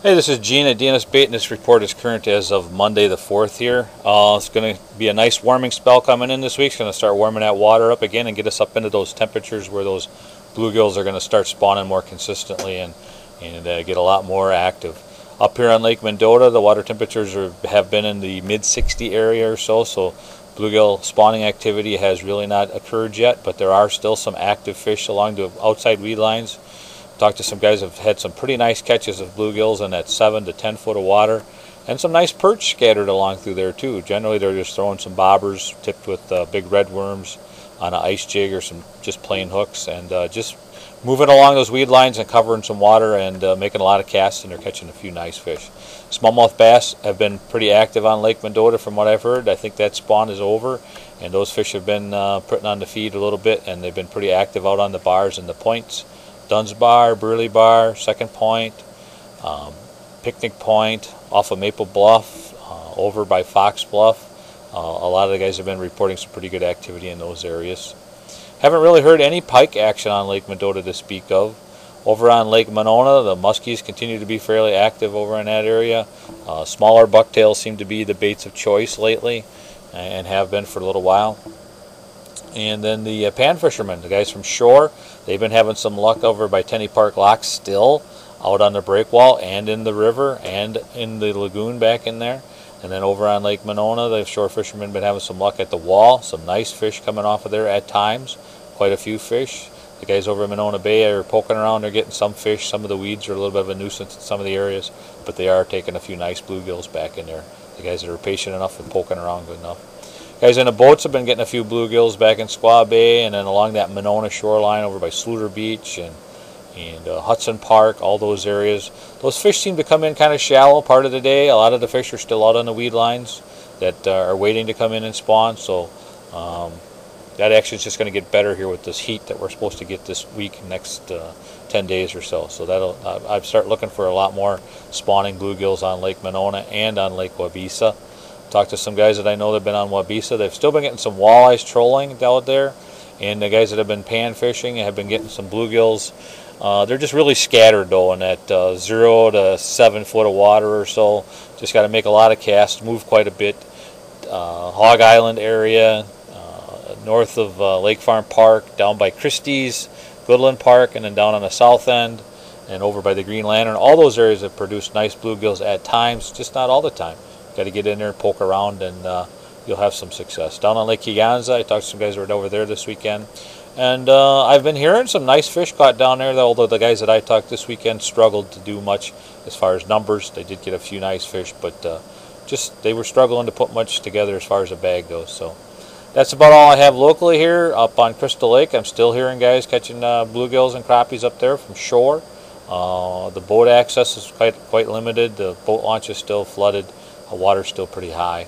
Hey, this is Gene at DNS Bait, and this report is current as of Monday the 4th here. It's going to be a nice warming spell coming in this week. It's going to start warming that water up again and get us up into those temperatures where those bluegills are going to start spawning more consistently and get a lot more active. Up here on Lake Mendota, the water temperatures have been in the mid-60 area or so bluegill spawning activity has really not occurred yet, but there are still some active fish along the outside weed lines. Talked to some guys who have had some pretty nice catches of bluegills in that 7 to 10 foot of water, and some nice perch scattered along through there too. Generally they're just throwing some bobbers tipped with big red worms on an ice jig or some just plain hooks, and just moving along those weed lines and covering some water and making a lot of casts, and they're catching a few nice fish. Smallmouth bass have been pretty active on Lake Mendota from what I've heard. I think that spawn is over, and those fish have been putting on the feed a little bit, and they've been pretty active out on the bars and the points. Dunn's Bar, Burley Bar, Second Point, Picnic Point, off of Maple Bluff, over by Fox Bluff. A lot of the guys have been reporting some pretty good activity in those areas. Haven't really heard any pike action on Lake Mendota to speak of. Over on Lake Monona, the muskies continue to be fairly active over in that area. Smaller bucktails seem to be the baits of choice lately and have been for a little while. And then the pan fishermen, the guys from shore, they've been having some luck over by Tenny Park Lock still, out on the breakwall and in the river and in the lagoon back in there. And then over on Lake Monona, the shore fishermen have been having some luck at the wall. Some nice fish coming off of there at times, quite a few fish. The guys over in Monona Bay are poking around, they're getting some fish. Some of the weeds are a little bit of a nuisance in some of the areas, but they are taking a few nice bluegills back in there. The guys that are patient enough and poking around good enough. Guys in the boats have been getting a few bluegills back in Squaw Bay, and then along that Monona shoreline over by Sluter Beach and Hudson Park, all those areas. Those fish seem to come in kind of shallow part of the day. A lot of the fish are still out on the weed lines that are waiting to come in and spawn. So that action is just going to get better here with this heat that we're supposed to get this week, next 10 days or so. So that'll I'll start looking for a lot more spawning bluegills on Lake Monona and on Lake Waubesa. Talked to some guys that I know that have been on Waubesa. They've still been getting some walleyes trolling out there, and the guys that have been pan fishing have been getting some bluegills. They're just really scattered though in that 0 to 7 foot of water or so. Just got to make a lot of casts, move quite a bit. Hog Island area, north of Lake Farm Park, down by Christie's, Goodland Park, and then down on the south end and over by the Green Lantern. All those areas have produced nice bluegills at times, just not all the time. Got to get in there and poke around, and you'll have some success. Down on Lake Keyanza, I talked to some guys who were over there this weekend, and I've been hearing some nice fish caught down there, although the guys that I talked this weekend struggled to do much as far as numbers. They did get a few nice fish, but just they were struggling to put much together as far as a bag goes. So that's about all I have locally here. Up on Crystal Lake, I'm still hearing guys catching bluegills and crappies up there from shore. The boat access is quite limited. The boat launch is still flooded. The water's still pretty high.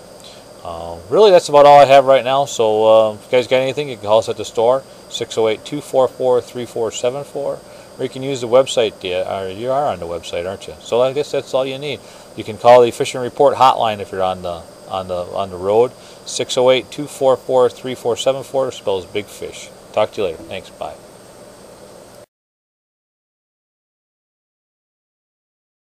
Really, that's about all I have right now. So if you guys got anything, you can call us at the store, 608-244-3474, or you can use the website. You are on the website, aren't you? So I guess that's all you need. You can call the Fishing Report hotline if you're on the road, 608-244-3474, spells big fish. Talk to you later. Thanks. Bye.